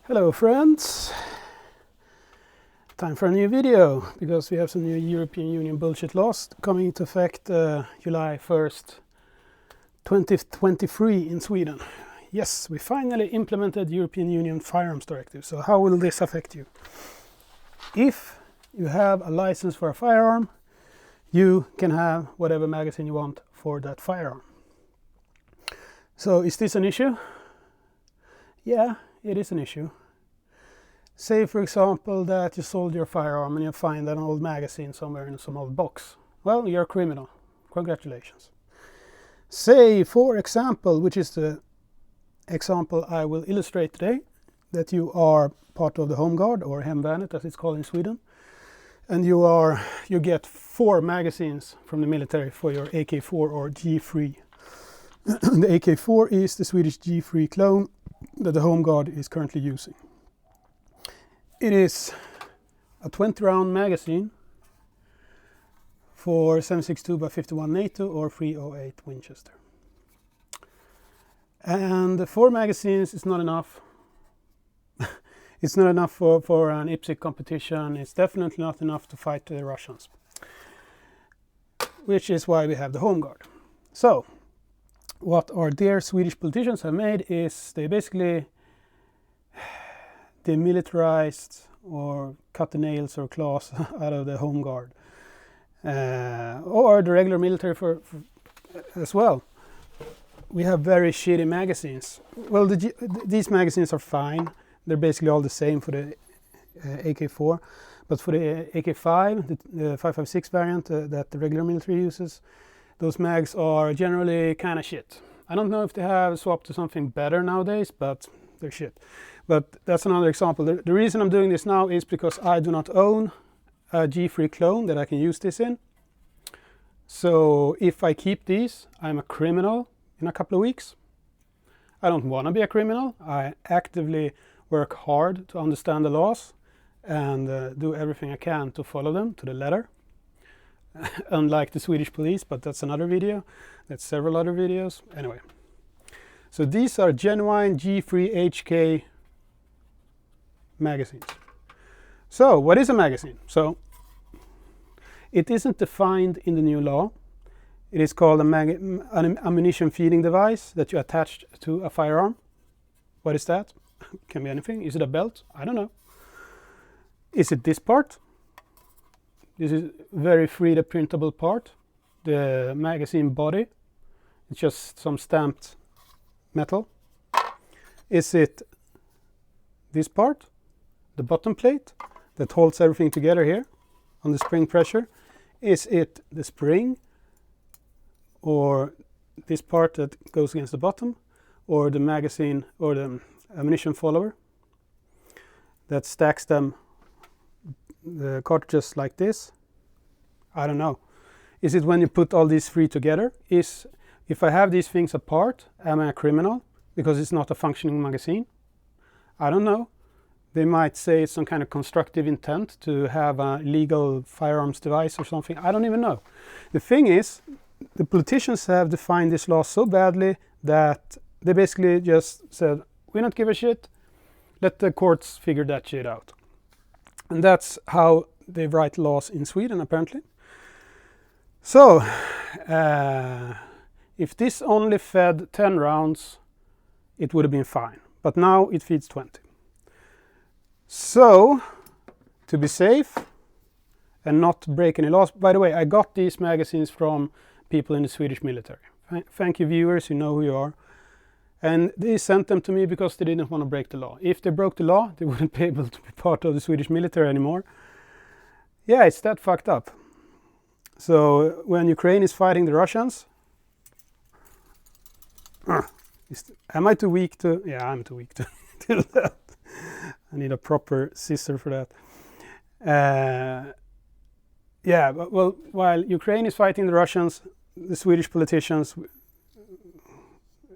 Hello friends, time for a new video because we have some new European Union bullshit laws coming into effect July 1st, 2023 in Sweden. Yes, we finally implemented European Union firearms directive. So how will this affect you? If you have a license for a firearm, you can have whatever magazine you want for that firearm. So is this an issue? Yeah, it is an issue. Say for example that you sold your firearm and you find an old magazine somewhere in some old box. Well, you're a criminal. Congratulations. Say for example, which is the example I will illustrate today, that you are part of the Home Guard or Hemvärnet as it's called in Sweden, and you get 4 magazines from the military for your AK-4 or G3. The AK-4 is the Swedish G3 clone that the Home Guard is currently using. It is a 20-round magazine for 7.62 by 51 NATO or 308 Winchester. And the 4 magazines is not enough. It's not enough for an IPSC competition. It's definitely not enough to fight the Russians, which is why we have the Home Guard. So what our dear Swedish politicians have made is they basically demilitarized or cut the nails or claws out of the Home Guard or the regular military for as well. We have very shitty magazines. Well, these magazines are fine. They're basically all the same for the AK-4, but for the AK-5, the 5.56 variant that the regular military uses, those mags are generally kind of shit. I don't know if they have swapped to something better nowadays, but they're shit. But that's another example. The reason I'm doing this now is because I do not own a G3 clone that I can use this in. So if I keep these, I'm a criminal in a couple of weeks. I don't want to be a criminal. I actively work hard to understand the laws and do everything I can to follow them to the letter. Unlike the Swedish police, but that's another video. That's several other videos. Anyway. So these are genuine G3 HK magazines. So what is a magazine? So it isn't defined in the new law. It is called an ammunition feeding device that you attach to a firearm. What is that? Can be anything. Is it a belt? I don't know. Is it this part? This is very 3D printable part. The magazine body. It's just some stamped metal. Is it this part? The bottom plate that holds everything together here on the spring pressure? Is it the spring or this part that goes against the bottom, or the magazine or the ammunition follower that stacks them, the cartridges like this? I don't know. Is it when you put all these 3 together? If I have these things apart, am I a criminal because it's not a functioning magazine? I don't know. They might say it's some kind of constructive intent to have a legal firearms device or something. I don't even know. The thing is, the politicians have defined this law so badly that they basically just said, we don't give a shit. Let the courts figure that shit out. And that's how they write laws in Sweden, apparently. So, if this only fed 10 rounds, it would have been fine. But now it feeds 20. So, to be safe and not break any laws. By the way, I got these magazines from people in the Swedish military. Thank you, viewers, you know who you are. And they sent them to me because they didn't want to break the law. If they broke the law, they wouldn't be able to be part of the Swedish military anymore. Yeah, it's that fucked up. So when Ukraine is fighting the Russians, am I too weak to? Yeah, I'm too weak to do that. I need a proper scissor for that. Yeah, but, well, while Ukraine is fighting the Russians, the Swedish politicians,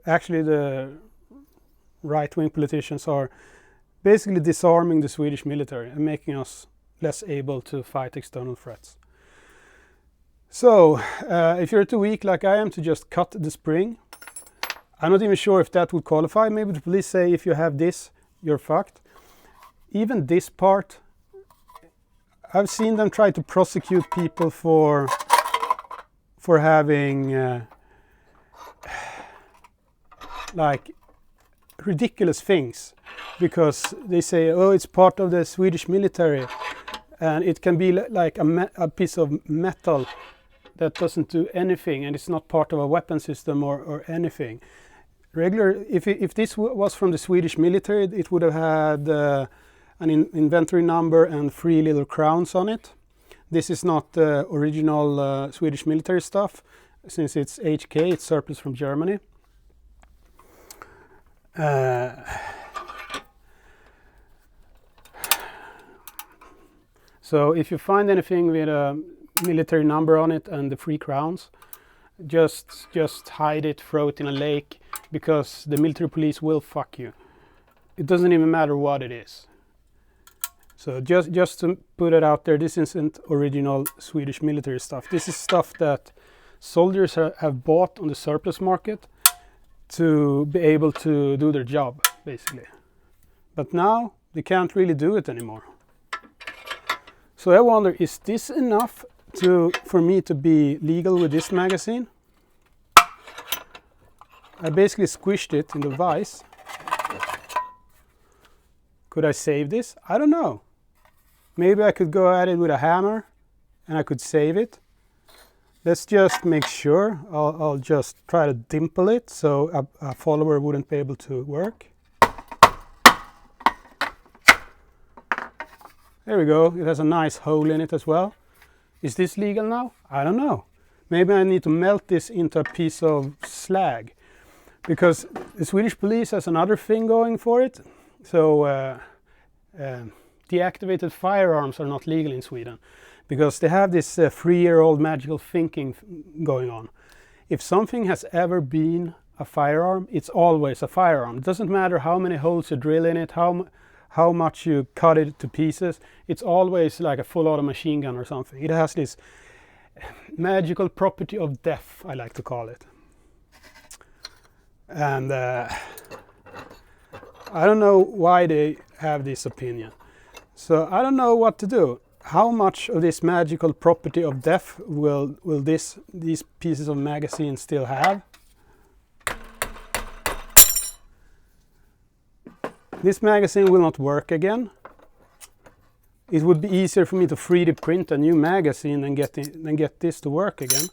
actually the right-wing politicians, are basically disarming the Swedish military and making us less able to fight external threats. So, if you're too weak like I am to just cut the spring, I'm not even sure if that would qualify. Maybe the police say if you have this, you're fucked. even this part, I've seen them try to prosecute people for having like ridiculous things, because they say, oh, it's part of the Swedish military, and it can be like a piece of metal that doesn't do anything, and it's not part of a weapon system or anything. If this was from the Swedish military, it would have had an inventory number and 3 little crowns on it. This is not original Swedish military stuff, since it's HK, it's surplus from Germany. So if you find anything with a military number on it and the 3 crowns, just hide it, throw it in a lake, because the military police will fuck you. It doesn't even matter what it is. So just to put it out there, this isn't original Swedish military stuff. This is stuff that soldiers have bought on the surplus market to be able to do their job, basically. But now they can't really do it anymore. So I wonder, is this enough for me to be legal with this magazine? I basically squished it in the vise. Could I save this? I don't know. Maybe I could go at it with a hammer and I could save it. Let's just make sure. I'll just try to dimple it so a follower wouldn't be able to work. There we go. It has a nice hole in it as well. Is this legal now? I don't know. Maybe I need to melt this into a piece of slag, because the Swedish police has another thing going for it. So deactivated firearms are not legal in Sweden, because they have this 3-year-old magical thinking going on. If something has ever been a firearm, it's always a firearm. It doesn't matter how many holes you drill in it, how much you cut it to pieces. It's always like a full auto machine gun or something. It has this magical property of death, I like to call it. And I don't know why they have this opinion. So I don't know what to do. How much of this magical property of death will these pieces of magazine still have? This magazine will not work again. It would be easier for me to 3D print a new magazine than get this to work again.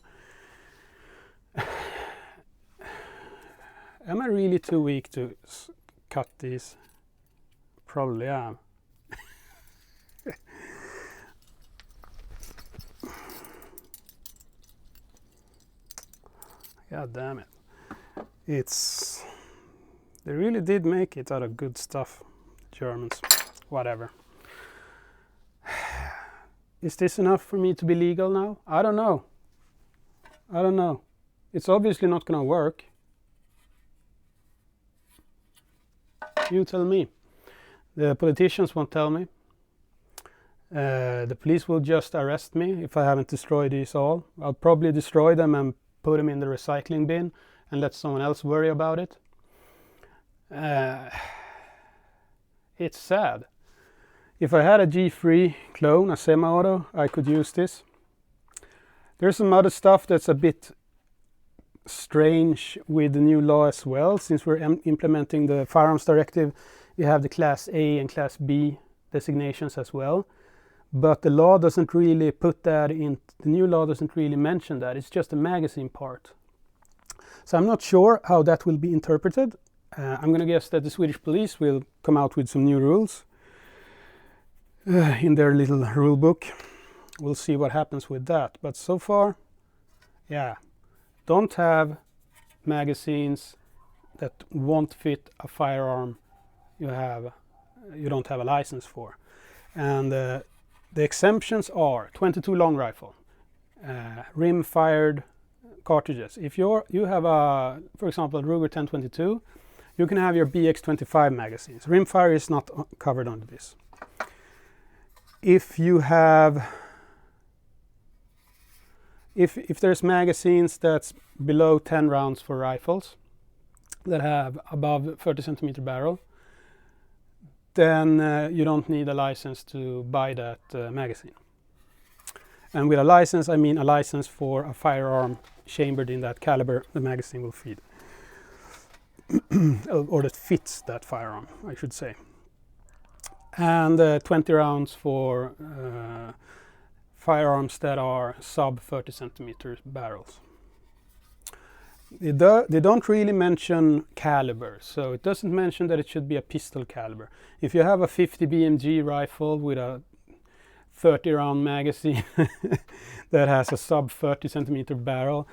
Am I really too weak to cut these? Probably am. God damn it. They really did make it out of good stuff, Germans. Whatever. Is this enough for me to be legal now? I don't know. I don't know. It's obviously not going to work. You tell me. The politicians won't tell me. The police will just arrest me if I haven't destroyed these all. I'll probably destroy them and put them in the recycling bin and let someone else worry about it. It's sad. If I had a G3 clone, a semi-auto, I could use this. There's some other stuff that's a bit strange with the new law as well. Since we're implementing the firearms directive, we have the class A and class B designations as well. But the law doesn't really put that in, the new law doesn't really mention that. It's just the magazine part. So I'm not sure how that will be interpreted. I'm going to guess that the Swedish police will come out with some new rules in their little rule book. We'll see what happens with that. But so far, yeah, don't have magazines that won't fit a firearm you don't have a license for. And the exemptions are 22 long rifle, rim-fired cartridges. If you have for example, a Ruger 1022, you can have your BX25 magazines. Rimfire is not covered under this. If you have, if there's magazines that's below 10 rounds for rifles that have above 30 centimeter barrel, then you don't need a license to buy that magazine. And with a license, I mean a license for a firearm chambered in that caliber the magazine will feed. Or that fits that firearm, I should say. And 20 rounds for firearms that are sub 30 centimeters barrels. They don't really mention caliber, so it doesn't mention that it should be a pistol caliber. If you have a 50 BMG rifle with a 30 round magazine that has a sub 30 centimeter barrel,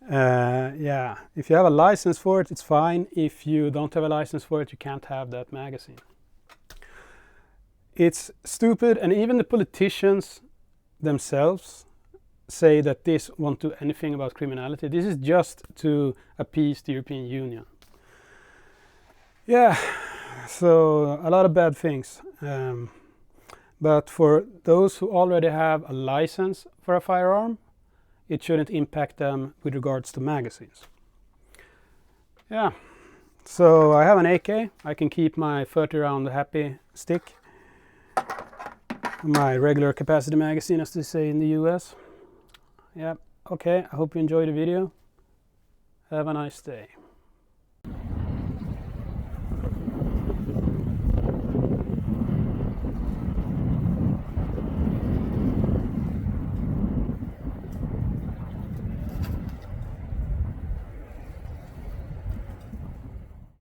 yeah, if you have a license for it, it's fine. If you don't have a license for it, you can't have that magazine. It's stupid, and even the politicians themselves say that this won't do anything about criminality. This is just to appease the European Union. Yeah, so a lot of bad things. But for those who already have a license for a firearm, it shouldn't impact them with regards to magazines. Yeah, so I have an AK. I can keep my 30 round happy stick. My regular capacity magazine, as they say in the US. Yeah, okay, I hope you enjoyed the video. Have a nice day.